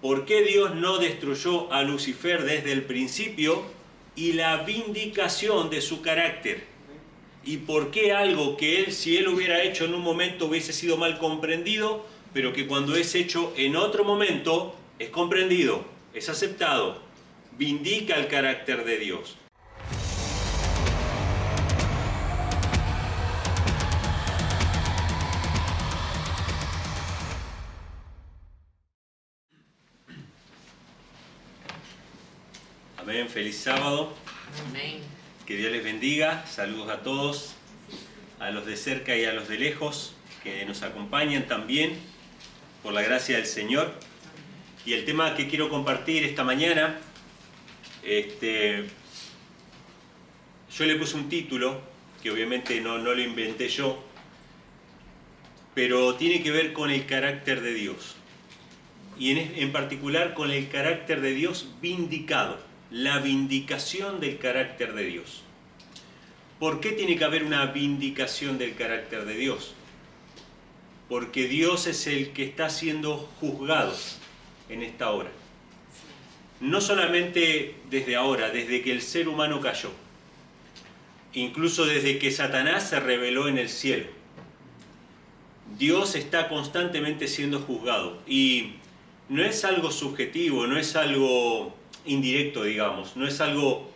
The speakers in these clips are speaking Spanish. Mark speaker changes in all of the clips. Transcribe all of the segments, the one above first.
Speaker 1: ¿Por qué Dios no destruyó a Lucifer desde el principio? Y la vindicación de su carácter. ¿Y por qué algo que él, si él hubiera hecho en un momento, hubiese sido mal comprendido, pero que cuando es hecho en otro momento es comprendido, es aceptado, vindica el carácter de Dios? Amén, feliz sábado.
Speaker 2: Amén.
Speaker 1: Que Dios les bendiga. Saludos a todos, a los de cerca y a los de lejos, que nos acompañan también, por la gracia del Señor. Y el tema que quiero compartir esta mañana, yo le puse un título, que obviamente no lo inventé yo, pero tiene que ver con el carácter de Dios. Y en particular con el carácter de Dios vindicado. La vindicación del carácter de Dios. ¿Por qué tiene que haber una vindicación del carácter de Dios? Porque Dios es el que está siendo juzgado en esta hora. No solamente desde ahora, desde que el ser humano cayó. Incluso desde que Satanás se rebeló en el cielo. Dios está constantemente siendo juzgado. Y no es algo subjetivo, no es algo indirecto, digamos, no es algo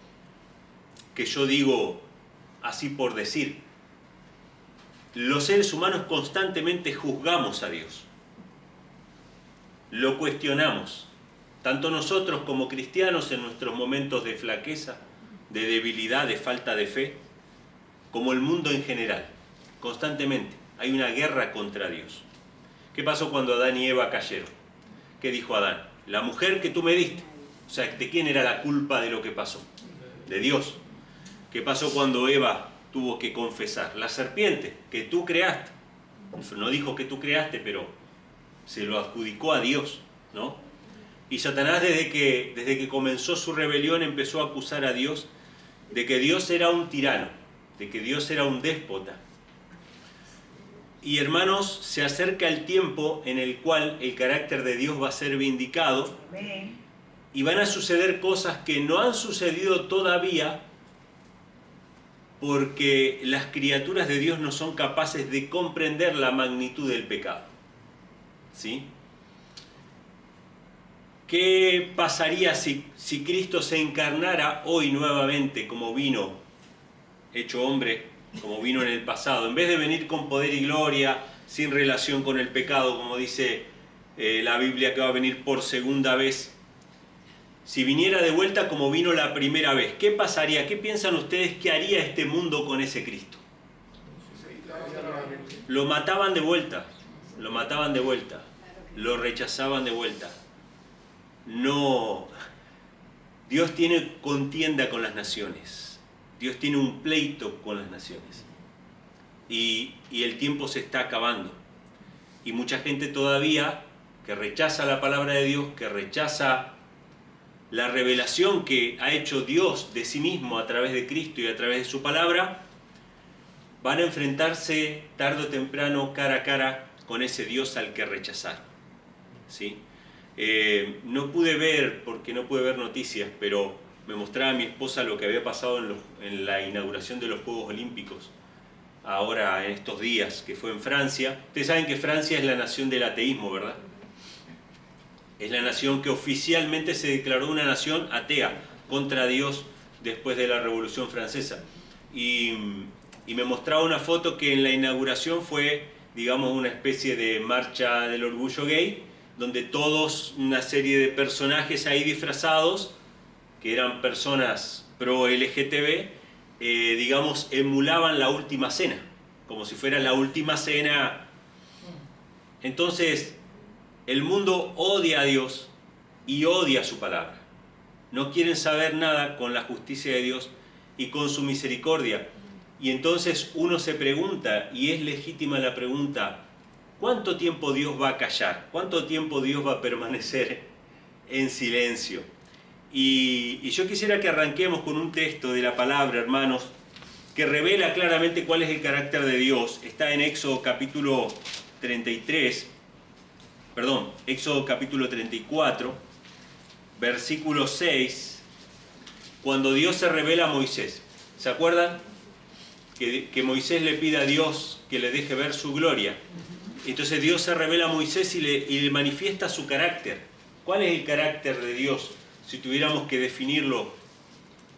Speaker 1: que yo digo así por decir. Los seres humanos constantemente juzgamos a Dios, lo cuestionamos, tanto nosotros como cristianos en nuestros momentos de flaqueza, de debilidad, de falta de fe, como el mundo en general. Constantemente hay una guerra contra Dios. ¿Qué pasó cuando Adán y Eva cayeron? ¿Qué dijo Adán? La mujer que tú me diste. O sea, ¿de quién era la culpa de lo que pasó? De Dios. ¿Qué pasó cuando Eva tuvo que confesar? La serpiente que tú creaste. No dijo que tú creaste, pero se lo adjudicó a Dios, ¿no? Y Satanás desde que comenzó su rebelión empezó a acusar a Dios de que Dios era un tirano, de que Dios era un déspota. Y hermanos, se acerca el tiempo en el cual el carácter de Dios va a ser vindicado. Amén. Y van a suceder cosas que no han sucedido todavía porque las criaturas de Dios no son capaces de comprender la magnitud del pecado. ¿Sí? ¿Qué pasaría si Cristo se encarnara hoy nuevamente como vino, hecho hombre, como vino en el pasado? En vez de venir con poder y gloria, sin relación con el pecado, como dice la Biblia que va a venir por segunda vez, si viniera de vuelta como vino la primera vez, ¿qué pasaría? ¿Qué piensan ustedes que haría este mundo con ese Cristo? Lo mataban de vuelta, lo rechazaban de vuelta. No, Dios tiene contienda con las naciones, Dios tiene un pleito con las naciones y el tiempo se está acabando y mucha gente todavía que rechaza la palabra de Dios, que rechaza la revelación que ha hecho Dios de sí mismo a través de Cristo y a través de su palabra, van a enfrentarse tarde o temprano cara a cara con ese Dios al que rechazar. ¿Sí? No pude ver, porque no pude ver noticias, pero me mostraba a mi esposa lo que había pasado en la inauguración de los Juegos Olímpicos, ahora en estos días, que fue en Francia. Ustedes saben que Francia es la nación del ateísmo, ¿verdad? Es la nación que oficialmente se declaró una nación atea contra Dios después de la Revolución Francesa. Y me mostraba una foto que en la inauguración fue, digamos, una especie de marcha del orgullo gay, donde todos, una serie de personajes ahí disfrazados, que eran personas pro LGTB, digamos, emulaban la última cena, como si fuera la última cena. Entonces, el mundo odia a Dios y odia su palabra. No quieren saber nada con la justicia de Dios y con su misericordia. Y entonces uno se pregunta, y es legítima la pregunta, ¿cuánto tiempo Dios va a callar? ¿Cuánto tiempo Dios va a permanecer en silencio? Y yo quisiera que arranquemos con un texto de la palabra, hermanos, que revela claramente cuál es el carácter de Dios. Está en Éxodo capítulo 33, Éxodo capítulo 34, versículo 6, cuando Dios se revela a Moisés. ¿Se acuerdan? Que Moisés le pide a Dios que le deje ver su gloria. Entonces Dios se revela a Moisés y le manifiesta su carácter. ¿Cuál es el carácter de Dios? Si tuviéramos que definirlo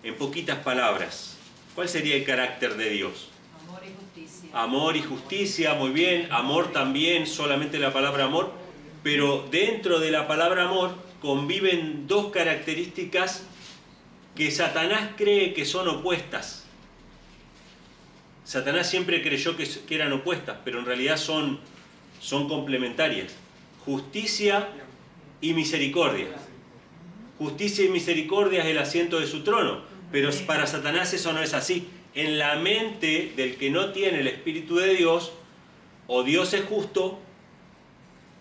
Speaker 1: en poquitas palabras, ¿cuál sería el carácter de Dios?
Speaker 2: Amor y justicia.
Speaker 1: Amor y justicia, muy bien. Amor también, solamente la palabra amor. Pero dentro de la palabra amor conviven dos características que Satanás cree que son opuestas. Satanás siempre creyó que eran opuestas, pero en realidad son complementarias. Justicia y misericordia. Justicia y misericordia es el asiento de su trono, pero para Satanás eso no es así. En la mente del que no tiene el Espíritu de Dios, o Dios es justo,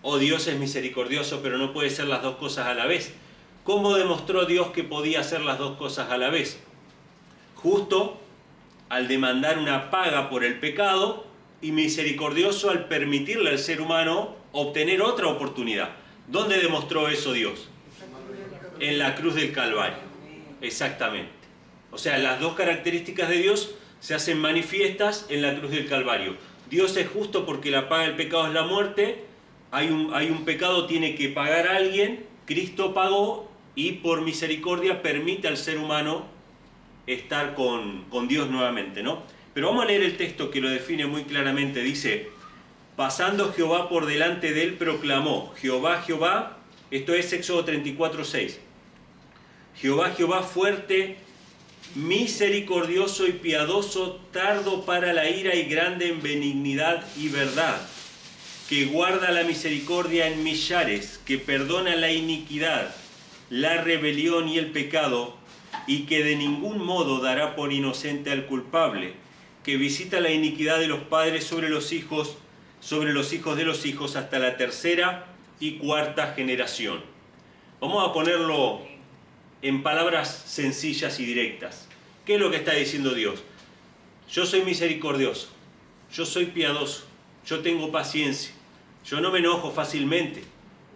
Speaker 1: o Dios es misericordioso, pero no puede ser las dos cosas a la vez. ¿Cómo demostró Dios que podía hacer las dos cosas a la vez? Justo al demandar una paga por el pecado, y misericordioso al permitirle al ser humano obtener otra oportunidad. ¿Dónde demostró eso Dios? En la cruz del Calvario. Exactamente. O sea, las dos características de Dios se hacen manifiestas en la cruz del Calvario. Dios es justo porque la paga del pecado es la muerte. Hay un pecado, tiene que pagar a alguien. Cristo pagó y por misericordia permite al ser humano estar con Dios nuevamente, ¿no? Pero vamos a leer el texto que lo define muy claramente. Dice: pasando Jehová por delante de él, proclamó: Jehová, Jehová, esto es Éxodo 34, 6. Jehová, Jehová, fuerte, misericordioso y piadoso, tardo para la ira y grande en benignidad y verdad, que guarda la misericordia en millares, que perdona la iniquidad, la rebelión y el pecado, y que de ningún modo dará por inocente al culpable, que visita la iniquidad de los padres sobre los hijos de los hijos, hasta la tercera y cuarta generación. Vamos a ponerlo en palabras sencillas y directas. ¿Qué es lo que está diciendo Dios? Yo soy misericordioso, yo soy piadoso, yo tengo paciencia, yo no me enojo fácilmente,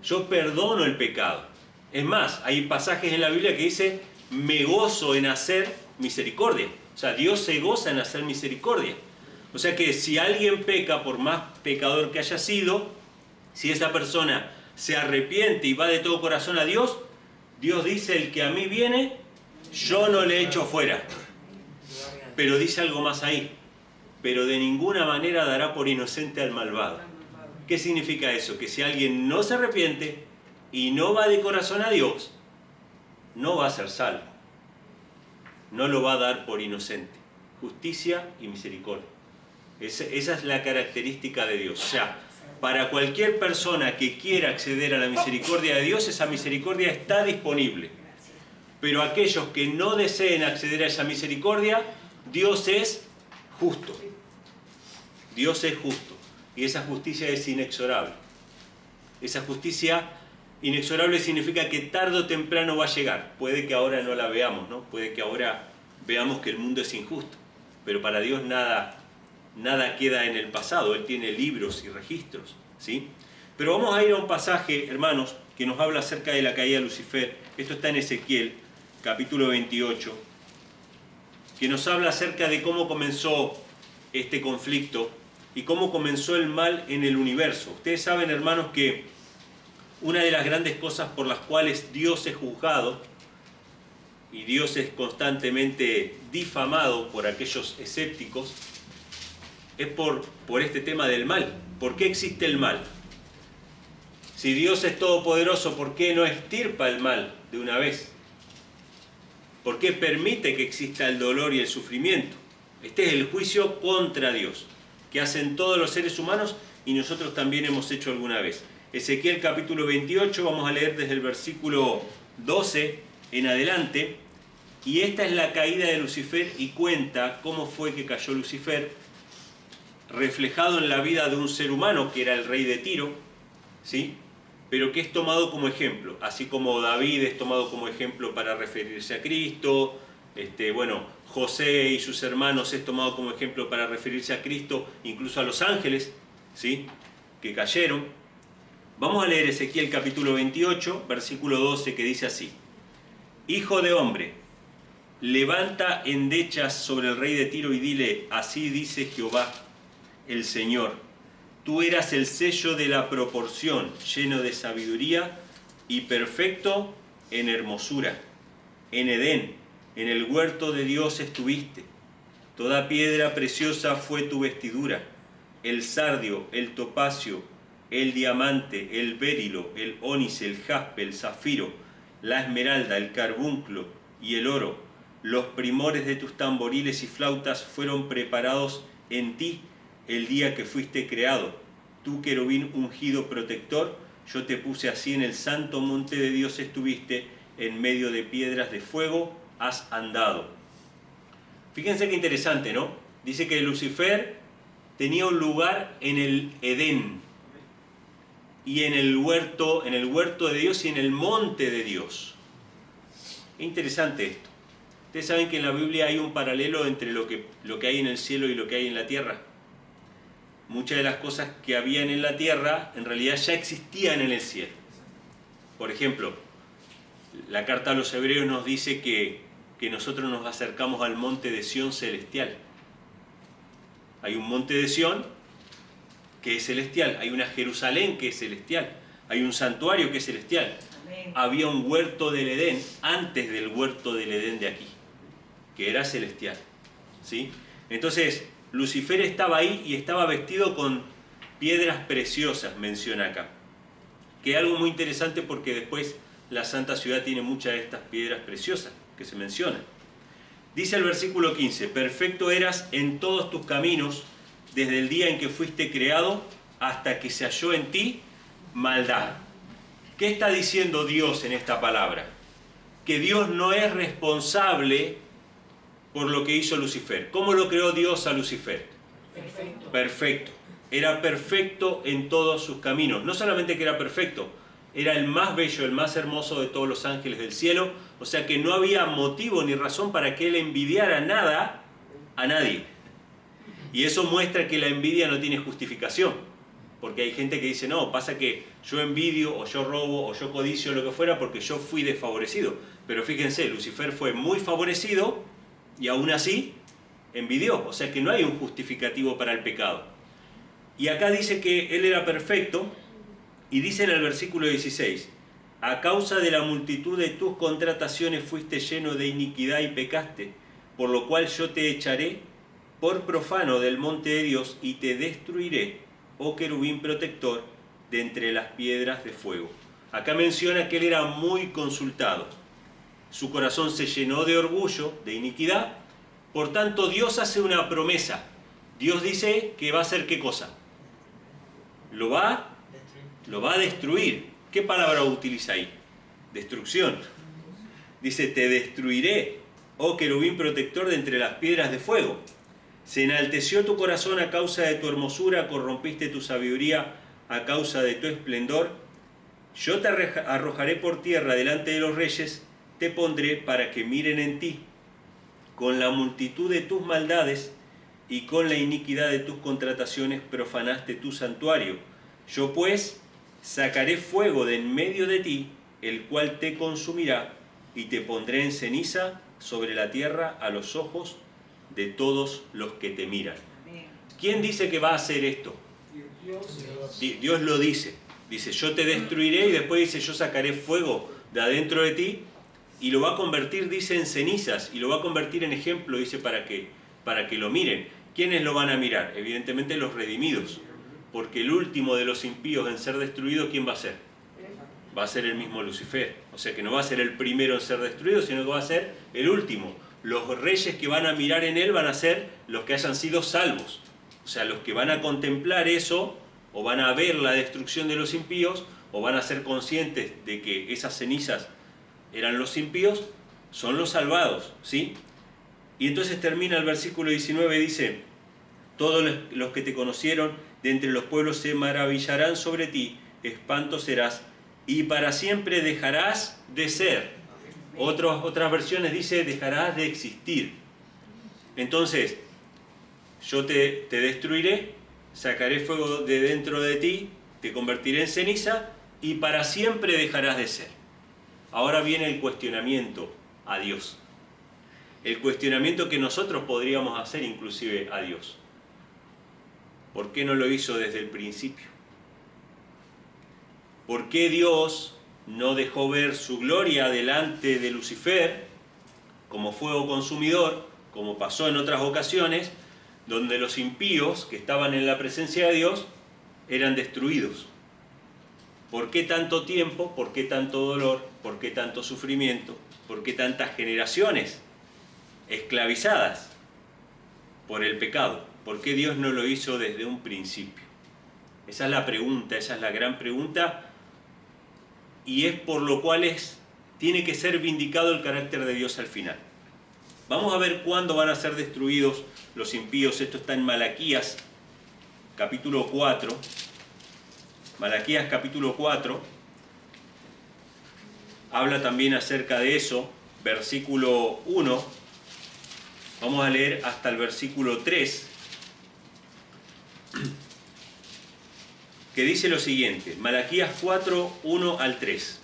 Speaker 1: yo perdono el pecado. Es más, hay pasajes en la Biblia que dice: me gozo en hacer misericordia. O sea, Dios se goza en hacer misericordia. O sea que si alguien peca, por más pecador que haya sido, si esa persona se arrepiente y va de todo corazón a Dios, Dios dice: el que a mí viene, yo no le echo fuera. Pero dice algo más ahí: pero de ninguna manera dará por inocente al malvado. ¿Qué significa eso? Que si alguien no se arrepiente y no va de corazón a Dios, no va a ser salvo. No lo va a dar por inocente. Justicia y misericordia. Esa es la característica de Dios. O sea, para cualquier persona que quiera acceder a la misericordia de Dios, esa misericordia está disponible. Pero aquellos que no deseen acceder a esa misericordia, Dios es justo. Dios es justo. Y esa justicia es inexorable. Esa justicia inexorable significa que tarde o temprano va a llegar. Puede que ahora no la veamos, ¿no? Puede que ahora veamos que el mundo es injusto. Pero para Dios nada queda en el pasado. Él tiene libros y registros, ¿sí? Pero vamos a ir a un pasaje, hermanos, que nos habla acerca de la caída de Lucifer. Esto está en Ezequiel, capítulo 28, que nos habla acerca de cómo comenzó este conflicto y cómo comenzó el mal en el universo. Ustedes saben, hermanos, que una de las grandes cosas por las cuales Dios es juzgado y Dios es constantemente difamado por aquellos escépticos es por este tema del mal. ¿Por qué existe el mal? Si Dios es todopoderoso, ¿por qué no extirpa el mal de una vez? ¿Por qué permite que exista el dolor y el sufrimiento? Este es el juicio contra Dios, que hacen todos los seres humanos y nosotros también hemos hecho alguna vez. Ezequiel capítulo 28, vamos a leer desde el versículo 12 en adelante, y esta es la caída de Lucifer y cuenta cómo fue que cayó Lucifer, reflejado en la vida de un ser humano que era el rey de Tiro, ¿sí? Pero que es tomado como ejemplo, así como David es tomado como ejemplo para referirse a Cristo, José y sus hermanos es tomado como ejemplo para referirse a Cristo, incluso a los ángeles, ¿sí? Que cayeron. Vamos a leer Ezequiel capítulo 28, versículo 12, que dice así: Hijo de hombre, levanta endechas sobre el rey de Tiro y dile, así dice Jehová, el Señor, tú eras el sello de la proporción, lleno de sabiduría y perfecto en hermosura. En Edén, en el huerto de Dios estuviste. Toda piedra preciosa fue tu vestidura, el sardio, el topacio, el diamante, el berilo, el ónice, el jaspe, el zafiro, la esmeralda, el carbunclo y el oro. Los primores de tus tamboriles y flautas fueron preparados en ti el día que fuiste creado. Tú, querubín ungido protector, yo te puse así en el santo monte de Dios estuviste, en medio de piedras de fuego has andado. Fíjense qué interesante, ¿no? Dice que Lucifer tenía un lugar en el Edén y en el huerto de Dios y en el monte de Dios. Qué interesante esto. Ustedes saben que en la Biblia hay un paralelo entre lo que hay en el cielo y lo que hay en la tierra. Muchas de las cosas que habían en la tierra en realidad ya existían en el cielo. Por ejemplo, la carta a los hebreos nos dice que nosotros nos acercamos al monte de Sión celestial. Hay un monte de Sión que es celestial, hay una Jerusalén que es celestial, hay un santuario que es celestial. Amén. Había un huerto del Edén antes del huerto del Edén de aquí, que era celestial, ¿sí? Entonces, Lucifer estaba ahí y estaba vestido con piedras preciosas, menciona acá. Que es algo muy interesante porque después la Santa Ciudad tiene muchas de estas piedras preciosas que se mencionan. Dice el versículo 15, perfecto eras en todos tus caminos, desde el día en que fuiste creado hasta que se halló en ti maldad. ¿Qué está diciendo Dios en esta palabra? Que Dios no es responsable por lo que hizo Lucifer. ¿Cómo lo creó Dios a Lucifer? Perfecto. Perfecto. Era perfecto en todos sus caminos. No solamente que era perfecto, era el más bello, el más hermoso de todos los ángeles del cielo. O sea que no había motivo ni razón para que él envidiara nada a nadie. Y eso muestra que la envidia no tiene justificación. Porque hay gente que dice, no, pasa que yo envidio, o yo robo, o yo codicio, lo que fuera, porque yo fui desfavorecido. Pero fíjense, Lucifer fue muy favorecido y aún así envidió. O sea que no hay un justificativo para el pecado. Y acá dice que él era perfecto, y dice en el versículo 16, a causa de la multitud de tus contrataciones fuiste lleno de iniquidad y pecaste, por lo cual yo te echaré por profano del monte de Dios y te destruiré, oh querubín protector, de entre las piedras de fuego. Acá menciona que él era muy consultado. Su corazón se llenó de orgullo, de iniquidad. Por tanto, Dios hace una promesa. Dios dice que va a hacer ¿qué cosa? Lo va a destruir. ¿Qué palabra utiliza ahí? Destrucción. Dice, te destruiré, oh querubín protector, de entre las piedras de fuego. Se enalteció tu corazón a causa de tu hermosura, corrompiste tu sabiduría a causa de tu esplendor. Yo te arrojaré por tierra delante de los reyes, te pondré para que miren en ti. Con la multitud de tus maldades y con la iniquidad de tus contrataciones profanaste tu santuario. Yo pues sacaré fuego de en medio de ti, el cual te consumirá, y te pondré en ceniza sobre la tierra a los ojos de todos los que te miran. ¿Quién dice que va a hacer esto? Dios lo dice. Dice, yo te destruiré, y después dice, yo sacaré fuego de adentro de ti, y lo va a convertir, dice, en cenizas, y lo va a convertir en ejemplo, dice, para que lo miren. ¿Quiénes lo van a mirar? Evidentemente los redimidos. Porque el último de los impíos en ser destruido, ¿quién va a ser? Va a ser el mismo Lucifer. O sea que no va a ser el primero en ser destruido, sino que va a ser el último. Los reyes que van a mirar en él van a ser los que hayan sido salvos. O sea, los que van a contemplar eso, o van a ver la destrucción de los impíos, o van a ser conscientes de que esas cenizas eran los impíos, son los salvados, ¿sí? Y entonces termina el versículo 19, dice, todos los que te conocieron de entre los pueblos se maravillarán sobre ti, espanto serás, y para siempre dejarás de ser. Otras versiones dice, dejarás de existir. Entonces, yo te destruiré, sacaré fuego de dentro de ti, te convertiré en ceniza y para siempre dejarás de ser. Ahora viene el cuestionamiento a Dios. El cuestionamiento que nosotros podríamos hacer inclusive a Dios. ¿Por qué no lo hizo desde el principio? ¿Por qué Dios no dejó ver su gloria delante de Lucifer como fuego consumidor, como pasó en otras ocasiones, donde los impíos que estaban en la presencia de Dios eran destruidos? ¿Por qué tanto tiempo? ¿Por qué tanto dolor? ¿Por qué tanto sufrimiento? ¿Por qué tantas generaciones esclavizadas por el pecado? ¿Por qué Dios no lo hizo desde un principio? Esa es la pregunta, esa es la gran pregunta, y es por lo cual tiene que ser vindicado el carácter de Dios al final. Vamos a ver cuándo van a ser destruidos los impíos. Esto está en Malaquías, capítulo 4. Malaquías, capítulo 4. Habla también acerca de eso. Versículo 1. Vamos a leer hasta el versículo 3. Que dice lo siguiente, Malaquías 4, 1 al 3.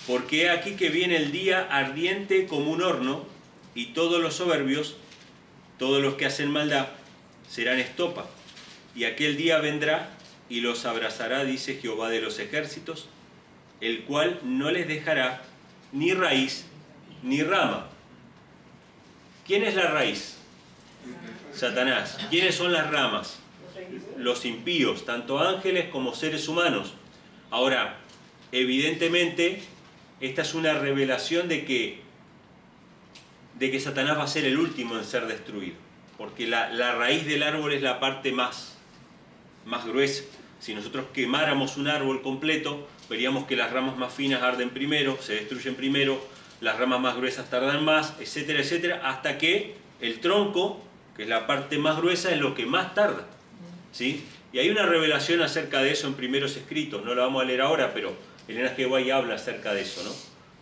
Speaker 1: Porque he aquí que viene el día ardiente como un horno, y todos los soberbios, todos los que hacen maldad, serán estopa. Y aquel día vendrá y los abrazará, dice Jehová de los ejércitos, el cual no les dejará ni raíz ni rama. ¿Quién es la raíz? Satanás. ¿Quiénes son las ramas? Los impíos, tanto ángeles como seres humanos. Ahora, evidentemente, esta es una revelación de que Satanás va a ser el último en ser destruido, porque la raíz del árbol es la parte más gruesa. Si nosotros quemáramos un árbol completo, veríamos que las ramas más finas arden primero, se destruyen primero, las ramas más gruesas tardan más, etcétera, etcétera, hasta que el tronco, que es la parte más gruesa, es lo que más tarda, ¿sí? Y hay una revelación acerca de eso en primeros escritos, no la vamos a leer ahora, pero Elena G. White habla acerca de eso, ¿no?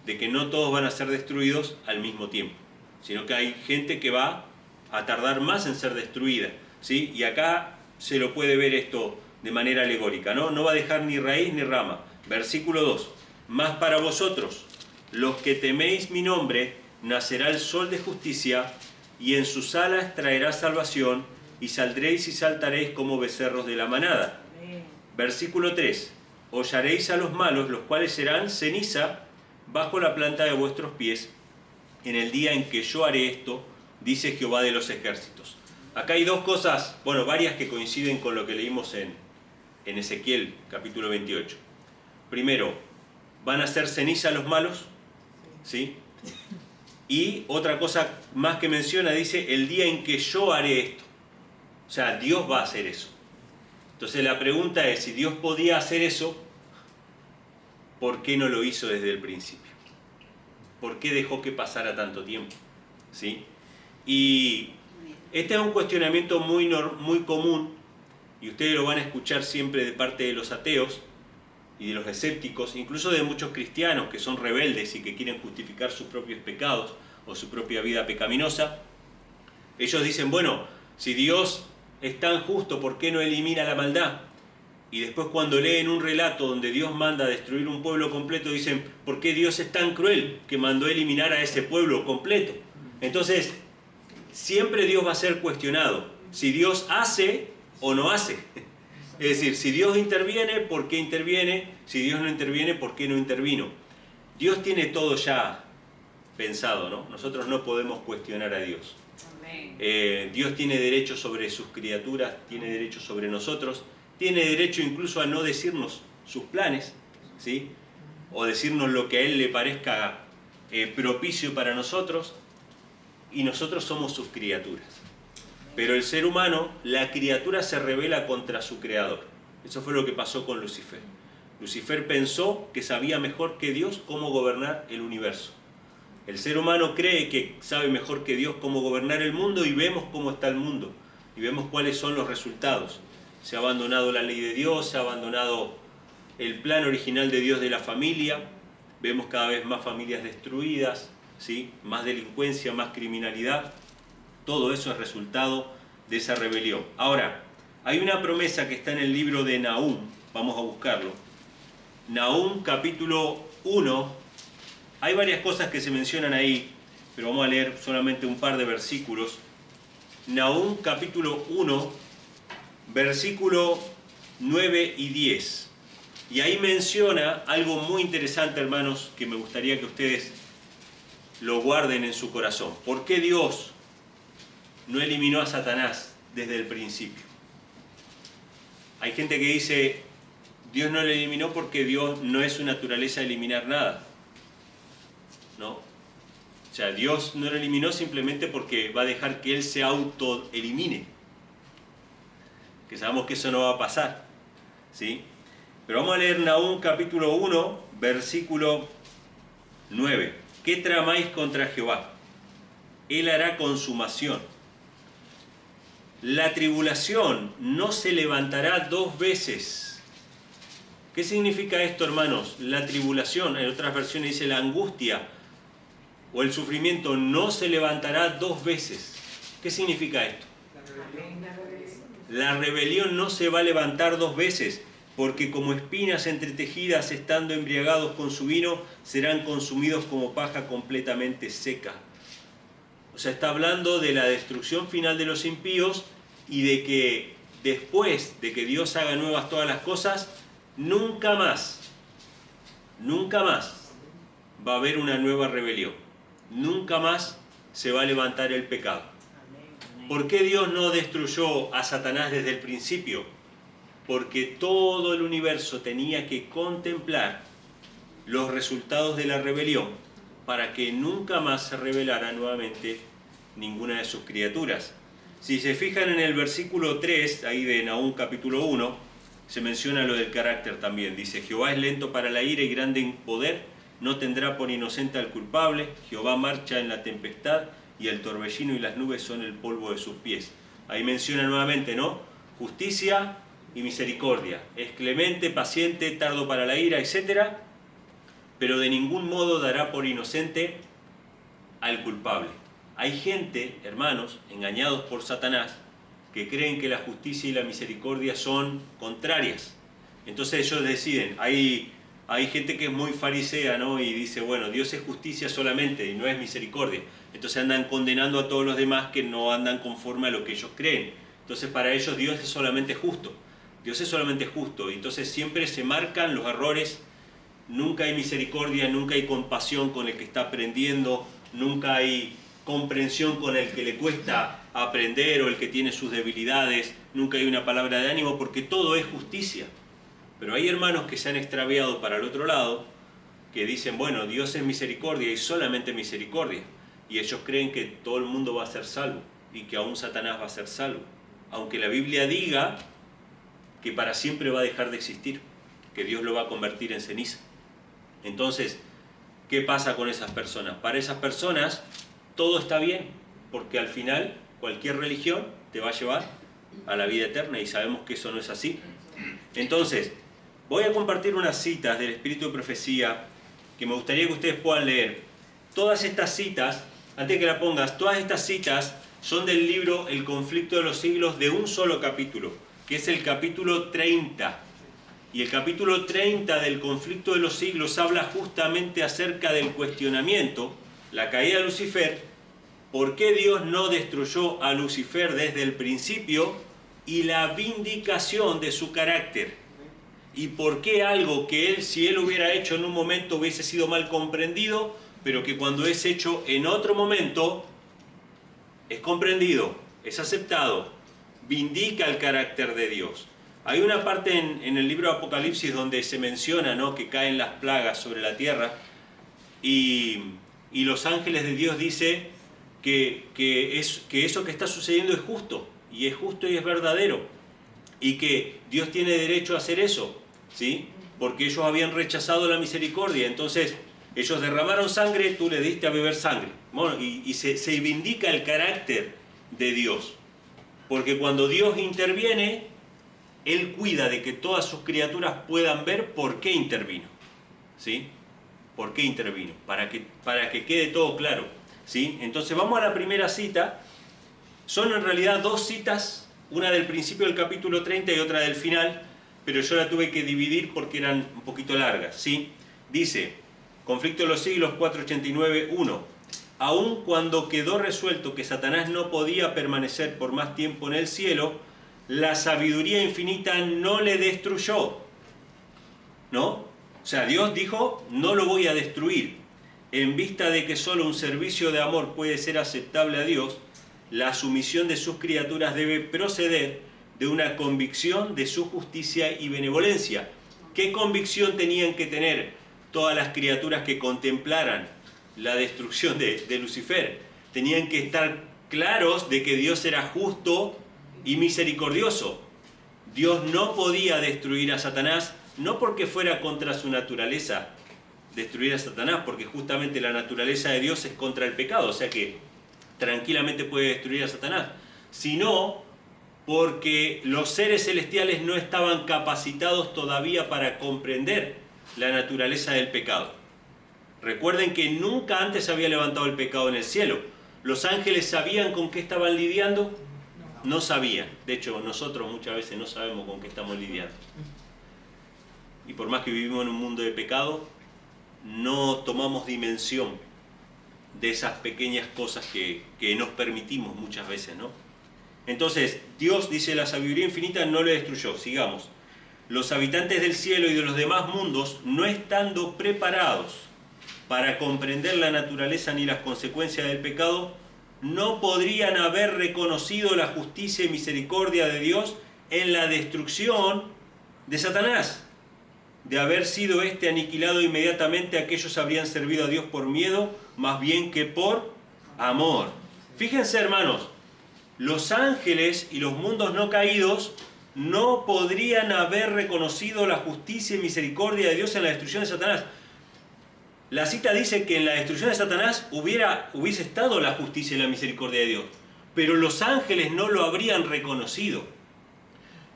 Speaker 1: De que no todos van a ser destruidos al mismo tiempo, sino que hay gente que va a tardar más en ser destruida, ¿sí? Y acá se lo puede ver esto de manera alegórica, ¿no? No va a dejar ni raíz ni rama. Versículo 2. Mas para vosotros, los que teméis mi nombre, nacerá el sol de justicia, y en sus alas traerá salvación, y saldréis y saltaréis como becerros de la manada. Versículo 3. Hollaréis a los malos, los cuales serán ceniza bajo la planta de vuestros pies, en el día en que yo haré esto, dice Jehová de los ejércitos. Acá hay dos cosas, bueno, varias que coinciden con lo que leímos en Ezequiel, capítulo 28. Primero, van a ser ceniza los malos, ¿sí? Y otra cosa más que menciona, dice, el día en que yo haré esto. O sea, Dios va a hacer eso. Entonces la pregunta es, si Dios podía hacer eso, ¿por qué no lo hizo desde el principio? ¿Por qué dejó que pasara tanto tiempo? ¿Sí? Y este es un cuestionamiento muy común, y ustedes lo van a escuchar siempre de parte de los ateos y de los escépticos, incluso de muchos cristianos que son rebeldes y que quieren justificar sus propios pecados o su propia vida pecaminosa. Ellos dicen, bueno, si Dios es tan justo, ¿por qué no elimina la maldad? Y después cuando leen un relato donde Dios manda a destruir un pueblo completo, dicen, ¿por qué Dios es tan cruel que mandó eliminar a ese pueblo completo? Entonces, siempre Dios va a ser cuestionado, si Dios hace o no hace. Es decir, si Dios interviene, ¿por qué interviene? Si Dios no interviene, ¿por qué no intervino? Dios tiene todo ya pensado, ¿no? Nosotros no podemos cuestionar a Dios. Dios tiene derecho sobre sus criaturas, tiene derecho sobre nosotros, tiene derecho incluso a no decirnos sus planes, ¿sí? O decirnos lo que a Él le parezca propicio para nosotros, y nosotros somos sus criaturas. Pero el ser humano, la criatura se rebela contra su creador. Eso fue lo que pasó con Lucifer. Lucifer pensó que sabía mejor que Dios cómo gobernar el universo. El ser humano cree que sabe mejor que Dios cómo gobernar el mundo, y vemos cómo está el mundo, y vemos cuáles son los resultados. Se ha abandonado la ley de Dios, se ha abandonado el plan original de Dios de la familia, vemos cada vez más familias destruidas, ¿sí? Más delincuencia, más criminalidad. Todo eso es resultado de esa rebelión. Ahora, Hay una promesa que está en el libro de Nahum, vamos a buscarlo. Nahum capítulo 1, hay varias cosas que se mencionan ahí, pero vamos a leer solamente un par de versículos. Nahum capítulo 1, versículo 9 y 10. Y ahí menciona algo muy interesante, hermanos, que me gustaría que ustedes lo guarden en su corazón. ¿Por qué Dios no eliminó a Satanás desde el principio? Hay gente que dice, Dios no lo eliminó porque Dios no es su naturaleza eliminar nada. ¿No? O sea, Dios no lo eliminó simplemente porque va a dejar que Él se autoelimine. Que sabemos que eso no va a pasar. ¿Sí? Pero vamos a leer Nahum capítulo 1, versículo 9. ¿Qué tramáis contra Jehová? Él hará consumación. La tribulación no se levantará dos veces. ¿Qué significa esto, hermanos? La tribulación, en otras versiones dice la angustia o el sufrimiento no se levantará dos veces. ¿Qué significa esto? La rebelión no se va a levantar dos veces, porque como espinas entretejidas estando embriagados con su vino, serán consumidos como paja completamente seca. O sea, está hablando de la destrucción final de los impíos y de que después de que Dios haga nuevas todas las cosas, nunca más va a haber una nueva rebelión. Nunca más se va a levantar el pecado. ¿Por qué Dios no destruyó a Satanás desde el principio? Porque todo el universo tenía que contemplar los resultados de la rebelión para que nunca más se rebelara nuevamente ninguna de sus criaturas. Si se fijan en el versículo 3, ahí de Nahum capítulo 1, se menciona lo del carácter también. Dice, Jehová es lento para la ira y grande en poder, no tendrá por inocente al culpable, Jehová marcha en la tempestad y el torbellino y las nubes son el polvo de sus pies. Ahí menciona nuevamente, ¿no? Justicia y misericordia. Es clemente, paciente, tardo para la ira, etc. Pero de ningún modo dará por inocente al culpable. Hay gente, hermanos, engañados por Satanás, que creen que la justicia y la misericordia son contrarias. Entonces ellos deciden, hay gente que es muy farisea, ¿no? Y dice, bueno, Dios es justicia solamente y no es misericordia. Entonces andan condenando a todos los demás que no andan conforme a lo que ellos creen. Entonces para ellos Dios es solamente justo. Dios es solamente justo. Entonces siempre se marcan los errores. Nunca hay misericordia, nunca hay compasión con el que está aprendiendo, nunca hay comprensión con el que le cuesta aprender o el que tiene sus debilidades, nunca hay una palabra de ánimo porque todo es justicia. Pero hay hermanos que se han extraviado para el otro lado, que dicen, bueno, Dios es misericordia y solamente misericordia. Y ellos creen que todo el mundo va a ser salvo y que aún Satanás va a ser salvo. Aunque la Biblia diga que para siempre va a dejar de existir, que Dios lo va a convertir en ceniza. Entonces, ¿qué pasa con esas personas? Para esas personas todo está bien, porque al final cualquier religión te va a llevar a la vida eterna y sabemos que eso no es así. Entonces, voy a compartir unas citas del Espíritu de Profecía que me gustaría que ustedes puedan leer. Todas estas citas, antes que la pongas, todas estas citas son del libro El conflicto de los siglos de un solo capítulo, que es el capítulo 30. Y el capítulo 30 del conflicto de los siglos habla justamente acerca del cuestionamiento, la caída de Lucifer, por qué Dios no destruyó a Lucifer desde el principio y la vindicación de su carácter. Y por qué algo que él, si él hubiera hecho en un momento, hubiese sido mal comprendido, pero que cuando es hecho en otro momento, es comprendido, es aceptado, vindica el carácter de Dios. Hay una parte en el libro de Apocalipsis donde se menciona, ¿no?, que caen las plagas sobre la tierra y los ángeles de Dios dicen que eso que está sucediendo es justo y es verdadero y que Dios tiene derecho a hacer eso, ¿sí? Porque ellos habían rechazado la misericordia, entonces ellos derramaron sangre, tú le diste a beber sangre. Bueno, y se vindica el carácter de Dios, porque cuando Dios interviene, Él cuida de que todas sus criaturas puedan ver por qué intervino, ¿sí? ¿Por qué intervino? Para que quede todo claro, ¿sí? Entonces vamos a la primera cita. Son en realidad dos citas una del principio del capítulo 30 y otra del final, pero yo la tuve que dividir porque eran un poquito largas, ¿sí? Dice, Conflicto de los siglos 489:1. Aun cuando quedó resuelto que Satanás no podía permanecer por más tiempo en el cielo, la sabiduría infinita no le destruyó, ¿no? O sea, Dios dijo, no lo voy a destruir. En vista de que solo un servicio de amor puede ser aceptable a Dios, la sumisión de sus criaturas debe proceder de una convicción de su justicia y benevolencia. ¿Qué convicción tenían que tener todas las criaturas que contemplaran la destrucción de Lucifer? Tenían que estar claros de que Dios era justo y misericordioso. Dios no podía destruir a Satanás, no porque fuera contra su naturaleza destruir a Satanás, porque justamente la naturaleza de Dios es contra el pecado, o sea que tranquilamente puede destruir a Satanás, sino porque los seres celestiales no estaban capacitados todavía para comprender la naturaleza del pecado. Recuerden que nunca antes había levantado el pecado en el cielo. ¿Los ángeles sabían con qué estaban lidiando? No sabían. De hecho, nosotros muchas veces no sabemos con qué estamos lidiando. Y por más que vivimos en un mundo de pecado, no tomamos dimensión de esas pequeñas cosas que nos permitimos muchas veces, ¿no? Entonces, Dios, dice, la sabiduría infinita no le destruyó. Sigamos. Los habitantes del cielo y de los demás mundos, no estando preparados para comprender la naturaleza ni las consecuencias del pecado, no podrían haber reconocido la justicia y misericordia de Dios en la destrucción de Satanás. De haber sido éste aniquilado inmediatamente, aquellos habrían servido a Dios por miedo, más bien que por amor. Fíjense, hermanos, los ángeles y los mundos no caídos no podrían haber reconocido la justicia y misericordia de Dios en la destrucción de Satanás. La cita dice que en la destrucción de Satanás hubiese estado la justicia y la misericordia de Dios, pero los ángeles no lo habrían reconocido.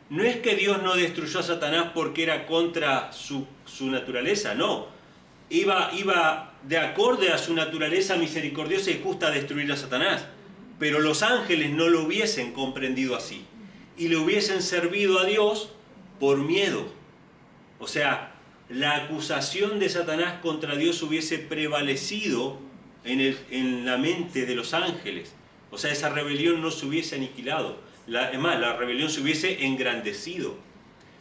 Speaker 1: No es que Dios no destruyó a Satanás porque era contra su naturaleza, no. Iba de acorde a su naturaleza misericordiosa y justa a destruir a Satanás. Pero los ángeles no lo hubiesen comprendido así. Y le hubiesen servido a Dios por miedo. O sea, la acusación de Satanás contra Dios hubiese prevalecido en la mente de los ángeles. O sea, esa rebelión no se hubiese aniquilado. Es más, la rebelión se hubiese engrandecido.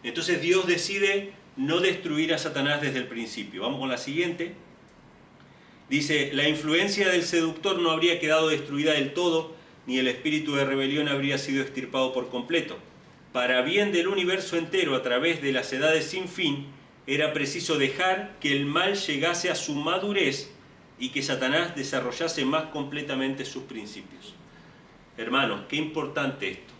Speaker 1: Entonces Dios decide no destruir a Satanás desde el principio. Vamos con la siguiente. Dice, la influencia del seductor no habría quedado destruida del todo, ni el espíritu de rebelión habría sido extirpado por completo. Para bien del universo entero, a través de las edades sin fin, era preciso dejar que el mal llegase a su madurez y que Satanás desarrollase más completamente sus principios. Hermanos, qué importante esto.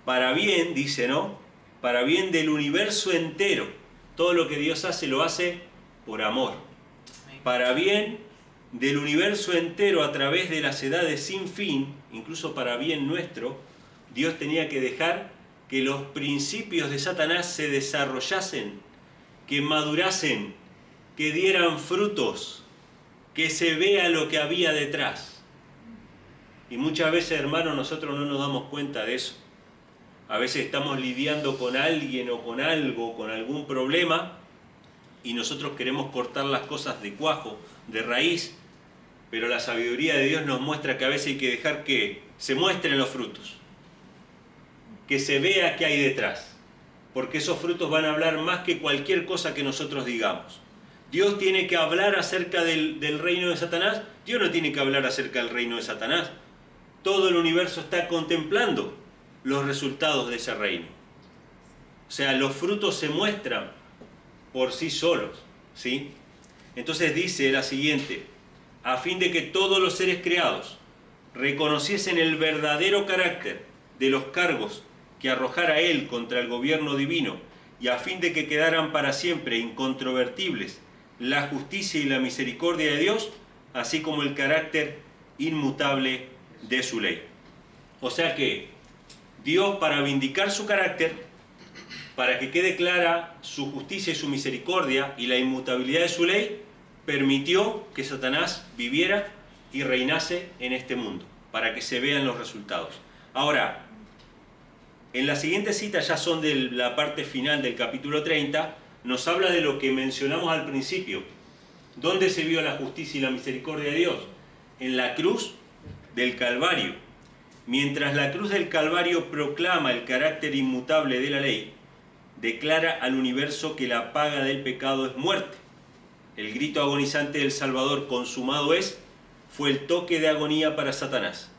Speaker 1: Para bien, dice, ¿no? Para bien del universo entero. Todo lo que Dios hace, lo hace por amor. Para bien del universo entero, a través de las edades sin fin, incluso para bien nuestro, Dios tenía que dejar que los principios de Satanás se desarrollasen, que madurasen, que dieran frutos, que se vea lo que había detrás. Y muchas veces, hermanos, nosotros no nos damos cuenta de eso. A veces estamos lidiando con alguien o con algo, con algún problema, y nosotros queremos cortar las cosas de cuajo, de raíz, pero la sabiduría de Dios nos muestra que a veces hay que dejar que se muestren los frutos, que se vea qué hay detrás, porque esos frutos van a hablar más que cualquier cosa que nosotros digamos. Dios tiene que hablar acerca del reino de Satanás. Dios no tiene que hablar acerca del reino de Satanás. Todo el universo está contemplando los resultados de ese reino. O sea, los frutos se muestran por sí solos, ¿sí? Entonces dice la siguiente, a fin de que todos los seres creados reconociesen el verdadero carácter de los cargos que arrojara él contra el gobierno divino, y a fin de que quedaran para siempre incontrovertibles la justicia y la misericordia de Dios, así como el carácter inmutable de su ley. O sea que Dios, para vindicar su carácter, para que quede clara su justicia y su misericordia y la inmutabilidad de su ley, permitió que Satanás viviera y reinase en este mundo, para que se vean los resultados. Ahora, En la siguiente cita, ya son de la parte final del capítulo 30, nos habla de lo que mencionamos al principio. ¿Dónde se vio la justicia y la misericordia de Dios? En la cruz del Calvario. Mientras la cruz del Calvario proclama el carácter inmutable de la ley, declara al universo que la paga del pecado es muerte. El grito agonizante del Salvador, consumado es, fue el toque de agonía para Satanás.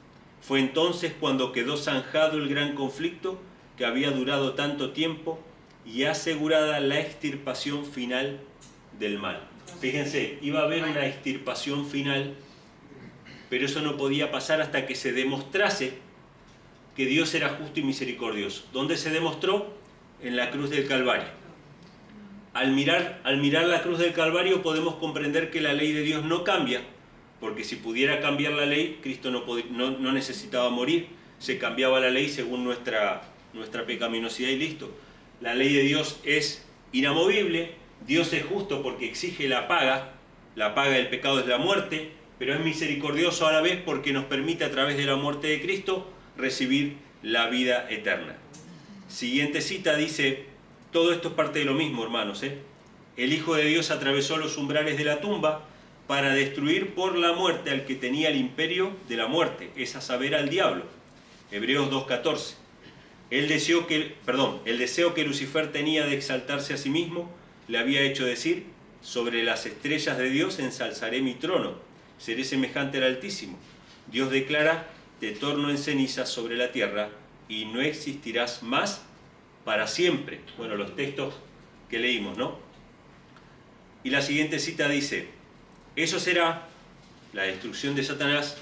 Speaker 1: Fue entonces cuando quedó zanjado el gran conflicto que había durado tanto tiempo y asegurada la extirpación final del mal. Fíjense, iba a haber una extirpación final, pero eso no podía pasar hasta que se demostrase que Dios era justo y misericordioso. ¿Dónde se demostró? En la cruz del Calvario. Al mirar la cruz del Calvario podemos comprender que la ley de Dios no cambia, porque si pudiera cambiar la ley, Cristo no necesitaba morir, se cambiaba la ley según nuestra pecaminosidad y listo. La ley de Dios es inamovible, Dios es justo porque exige la paga del pecado es la muerte, pero es misericordioso a la vez porque nos permite a través de la muerte de Cristo recibir la vida eterna. Siguiente cita dice, todo esto es parte de lo mismo, hermanos, El Hijo de Dios atravesó los umbrales de la tumba para destruir por la muerte al que tenía el imperio de la muerte, es a saber, al diablo. Hebreos 2:14. El deseo que Lucifer tenía de exaltarse a sí mismo le había hecho decir, sobre las estrellas de Dios ensalzaré mi trono, seré semejante al Altísimo. Dios declara, te torno en cenizas sobre la tierra y no existirás más para siempre. Bueno, los textos que leímos, ¿no? Y la siguiente cita dice, eso será, la destrucción de Satanás,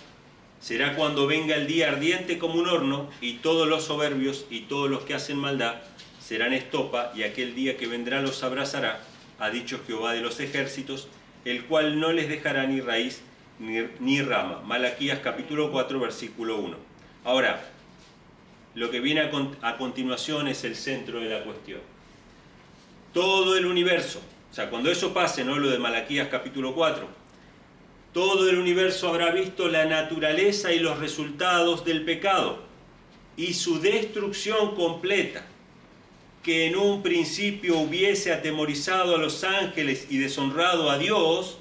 Speaker 1: será cuando venga el día ardiente como un horno y todos los soberbios y todos los que hacen maldad serán estopa y aquel día que vendrá los abrazará, ha dicho Jehová de los ejércitos, el cual no les dejará ni raíz ni rama. Malaquías capítulo 4 versículo 1. Ahora, lo que viene a continuación es el centro de la cuestión. Todo el universo, o sea, cuando eso pase, no lo de Malaquías capítulo 4, todo el universo habrá visto la naturaleza y los resultados del pecado y su destrucción completa, que en un principio hubiese atemorizado a los ángeles y deshonrado a Dios,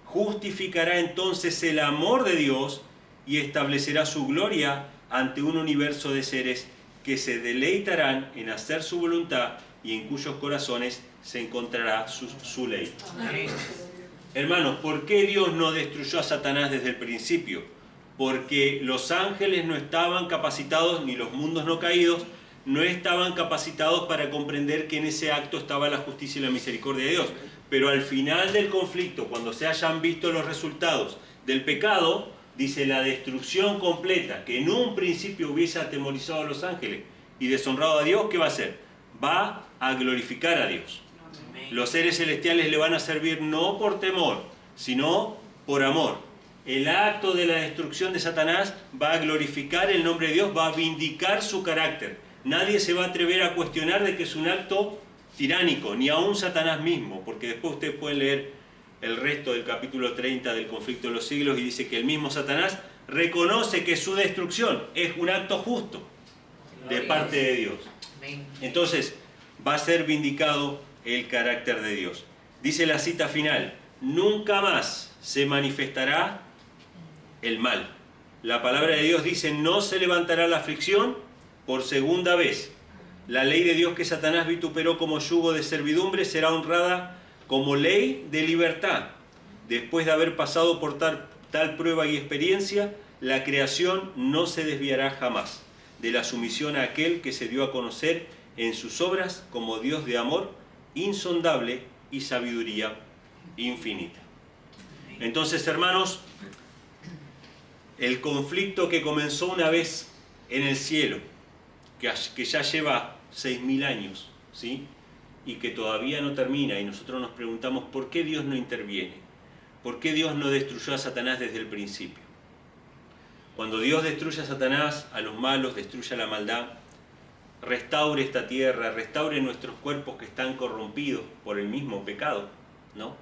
Speaker 1: justificará entonces el amor de Dios y establecerá su gloria ante un universo de seres que se deleitarán en hacer su voluntad y en cuyos corazones se encontrará su ley. Amén. Hermanos, ¿por qué Dios no destruyó a Satanás desde el principio? Porque los ángeles no estaban capacitados, ni los mundos no caídos, no estaban capacitados para comprender que en ese acto estaba la justicia y la misericordia de Dios. Pero al final del conflicto, cuando se hayan visto los resultados del pecado, dice la destrucción completa, que en un principio hubiese atemorizado a los ángeles y deshonrado a Dios, ¿qué va a hacer? Va a glorificar a Dios. Los seres celestiales le van a servir no por temor, sino por amor. El acto de la destrucción de Satanás va a glorificar el nombre de Dios, va a vindicar su carácter. Nadie se va a atrever a cuestionar de que es un acto tiránico, ni aún Satanás mismo, porque después ustedes pueden leer el resto del capítulo 30 del conflicto de los siglos y dice que el mismo Satanás reconoce que su destrucción es un acto justo de parte de Dios. Entonces va a ser vindicado el carácter de Dios. Dice la cita final, nunca más se manifestará el mal. La palabra de Dios dice, no se levantará la aflicción por segunda vez. La ley de Dios que Satanás vituperó como yugo de servidumbre será honrada como ley de libertad. Después de haber pasado por tal prueba y experiencia, la creación no se desviará jamás de la sumisión a aquel que se dio a conocer en sus obras como Dios de amor insondable y sabiduría infinita. Entonces, hermanos, el conflicto que comenzó una vez en el cielo, que ya lleva 6.000 años, ¿sí?, y que todavía no termina, y nosotros nos preguntamos por qué Dios no interviene, por qué Dios no destruyó a Satanás desde el principio. Cuando Dios destruye a Satanás, a los malos, destruye a la maldad, restaure esta tierra, restaure nuestros cuerpos que están corrompidos por el mismo pecado, ¿no?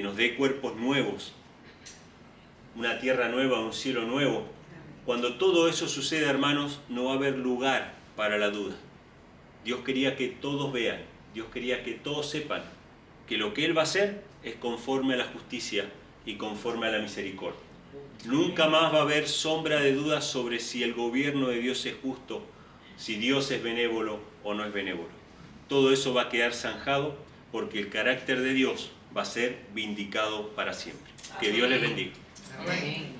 Speaker 1: Nos dé cuerpos nuevos, una tierra nueva, un cielo nuevo. Cuando todo eso suceda, hermanos, no va a haber lugar para la duda. Dios quería que todos vean, Dios quería que todos sepan que lo que Él va a hacer es conforme a la justicia y conforme a la misericordia. Nunca más va a haber sombra de dudas sobre si el gobierno de Dios es justo, si Dios es benévolo o no es benévolo. Todo eso va a quedar zanjado porque el carácter de Dios va a ser vindicado para siempre. Que Dios les bendiga.
Speaker 2: Amén.